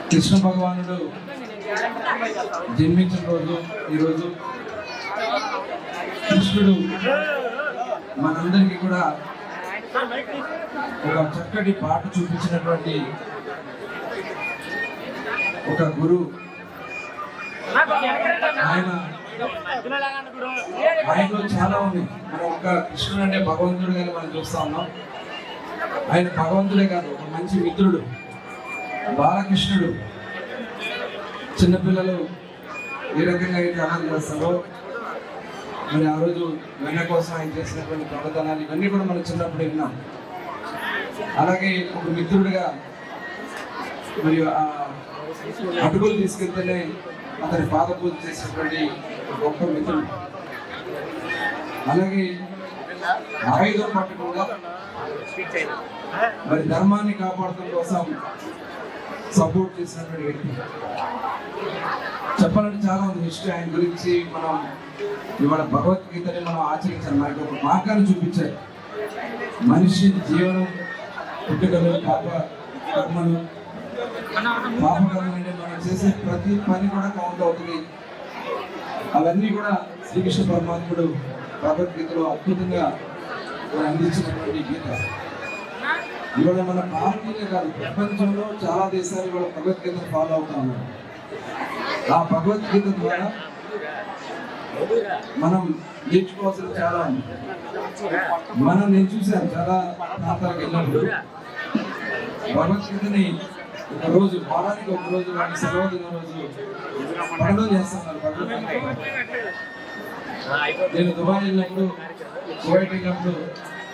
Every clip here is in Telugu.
కృష్ణ భగవానుడు జన్మించిన రోజు ఈరోజు. కృష్ణుడు మనందరికీ కూడా ఒక చక్కటి పాట చూపించినటువంటి ఒక గురువు. ఆయనలో చాలా ఉంది. మనం ఒక కృష్ణుడు అంటే భగవంతుడుగానే మనం చూస్తా ఉన్నాం. ఆయన భగవంతుడే కాదు, ఒక మంచి మిత్రుడు. బాలకృష్ణుడు చిన్నపిల్లలు ఏ రకంగా అయితే అమలు చేస్తారో మరి ఆ రోజు వెన్న కోసం ఆయన చేసినటువంటి ప్రవర్తనాలు ఇవన్నీ కూడా మనం చిన్నప్పుడు విన్నాం. అలాగే ఒక మిత్రుడిగా మరి ఆ అటుకులు తీసుకెళ్తేనే అతని పాద పూజ చేసినటువంటి గొప్ప మిత్రుడు. అలాగే ఆయుధం పట్టకుండా మరి ధర్మాన్ని కాపాడటం కోసం సపోర్ట్ చేసినటువంటి వ్యక్తి. చెప్పాలంటే చాలా ఉంది హిస్టరీ ఆయన గురించి. మనం ఇవాళ భగవద్గీతని మనం ఆచరించాలి. మనకి ఒక మార్గాన్ని చూపించారు. మనిషి జీవనం పుట్టుకలు కర్మలు పాపకర్మలు అంటే మనం చేసే ప్రతి పని కూడా కౌంట్ అవుతుంది. అవన్నీ కూడా శ్రీకృష్ణ పరమాత్ముడు భగవద్గీతలో అద్భుతంగా అందించినటువంటి గీత. ఇవాళ మన భారతీయులే కాదు, ప్రపంచంలో చాలా దేశాలు ఇవాళ భగవద్గీతను ఫాలో అవుతా ఉన్నారు. ఆ భగవద్గీత ద్వారా మనం నేర్చుకోవాల్సిన చాలా ఉంది. నేను చూశాను చాలా ప్రాంతాలకు వెళ్ళినప్పుడు భగవద్గీతని ఒక రోజు, వారానికి ఒక రోజు, వాటి సెలవు దిన రోజు పఠనం చేస్తున్నారు భగవద్గీత. నేను దుబాయ్ వెళ్ళినప్పుడు, కువైట్ వెళ్ళినప్పుడు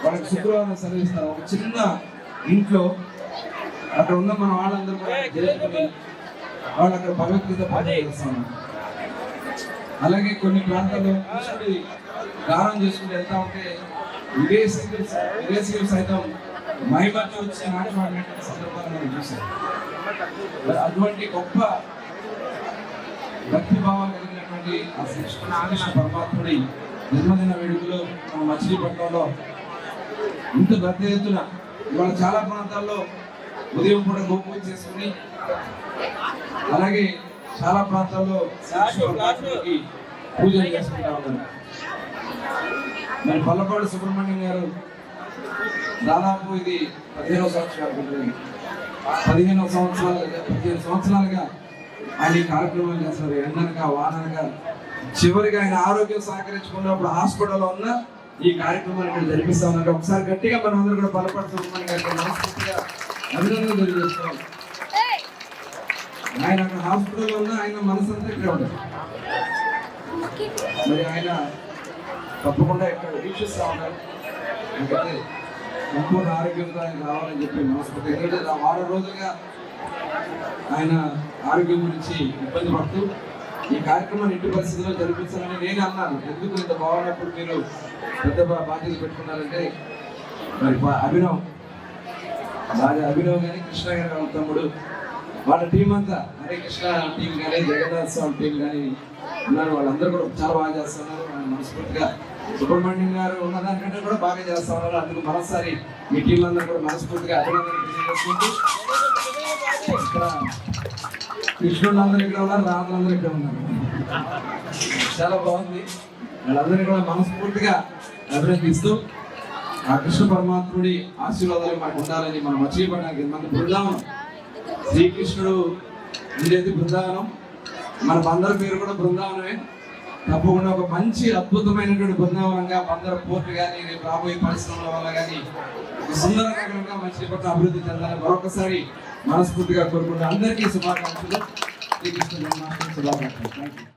వాళ్ళకి శుక్రవారం సెలవిస్తారు. ఒక చిన్న ఇంట్లో అక్కడ ఉన్న మన వాళ్ళందరూ కూడా జరుగుతుంది. వాళ్ళు అక్కడ భగవద్గీత పఠనం చేస్తున్నారు. అలాగే కొన్ని ప్రాంతాల్లో కృష్ణుడి గానం చేసుకుంటూ వెళ్తా ఉంటే విదేశీయులు సైతం మైమర్చి వచ్చి నాటి వాడినటువంటి సందర్భాలు మనం చూసాం. అటువంటి గొప్ప భక్తిభావం కలిగినటువంటి ఆ శ్రీకృష్ణ పరమాత్ముడి జన్మదిన వేడుకలు మన మచిలీపట్నంలో ఇంత పెద్ద ఎత్తున ఇవాళ చాలా ప్రాంతాల్లో ఉదయం పూట గోపూజ చేసుకుని, అలాగే చాలా ప్రాంతాల్లో పూజలు చేసుకుంటా ఉన్నారు. మరి పల్లపాడు సుబ్రహ్మణ్యం గారు దాదాపు ఇది 15వ సంవత్సరాలు 15 సంవత్సరాలుగా ఆయన ఈ కార్యక్రమాలు చేస్తారు. ఎండనగా వాననగా చివరిగా ఆయన ఆరోగ్యం సహకరించుకున్నప్పుడు హాస్పిటల్లో ఉన్న ఈ కార్యక్రమాన్ని ఇక్కడ జరిపిస్తా ఉన్నారు. ఒకసారి గట్టిగా మనం అందరూ కూడా పల్లపాడు సుబ్రహ్మణ్యం గారికి మనస్ఫూర్తిగా అభినందనలు తెలియజేస్తాం. ఆయన అక్కడ హాస్పిటల్లో ఉన్న ఆయన మనసంతా ఇక్కడ ఉంటారు. మరి ఆయన తప్పకుండా ఇక్కడ వీక్షిస్తూ ఉన్నారు. ఎందుకంటే సంపూర్ణ ఆరోగ్యంతో ఆయన రావాలని చెప్పి మనస్ఫూర్తి. ఎందుకంటే 6 రోజులుగా ఆయన ఆరోగ్యం గురించి ఇబ్బంది పడుతూ ఈ కార్యక్రమాన్ని ఇంటి పరిస్థితుల్లో జరిపించాలని నేను అన్నాను. ఎందుకు ఇంత బాగున్నప్పుడు మీరు పెద్ద బాధ్యత పెట్టుకున్నారంటే మరి అభినవ్ కానీ కృష్ణ గారి తమ్ముడు వాళ్ళ టీం అంతా, హరే కృష్ణ టీం కానీ జగన్నాథ్ స్వామి టీం కానీ ఉన్నారు. వాళ్ళందరూ కూడా చాలా బాగా చేస్తున్నారు. మనస్ఫూర్తిగా సుబ్రహ్మణ్యం గారు ఉన్నదానికంటే కూడా బాగా చేస్తా ఉన్నారు. అందుకు మరోసారి మీ టీం అందరూ కూడా మనస్ఫూర్తిగా అభినందనలు తెలియజేసుకుంటూ, ఇక్కడ కృష్ణులందరూ ఇక్కడ ఉన్నారు, రాములందరూ ఇక్కడ ఉన్నారు. చాలా బాగుంది. వాళ్ళందరినీ కూడా మనస్ఫూర్తిగా అభినందిస్తూ ఆ కృష్ణ పరమాత్ముడి ఆశీర్వాదాలు మనకు ఉండాలని మనం మర్చిపోవడానికి మన బృందావనం శ్రీకృష్ణుడు ఉండేది బృందావనం. మన బందర్ పేరు కూడా బృందావనమే. తప్పకుండా ఒక మంచి అద్భుతమైనటువంటి బృందావనంగా బందర్ పోర్టు కానీ రేపు రాబోయే పరిశ్రమల వల్ల కానీ సుందర నగరంగా మచిలీపట్నం అభివృద్ధి చెందాలని మరొకసారి మనస్ఫూర్తిగా కోరుకుంటూ అందరికీ శుభాకాంక్షలు. శ్రీకృష్ణ జన్మాష్టమి శుభాకాంక్షలు. Thank you.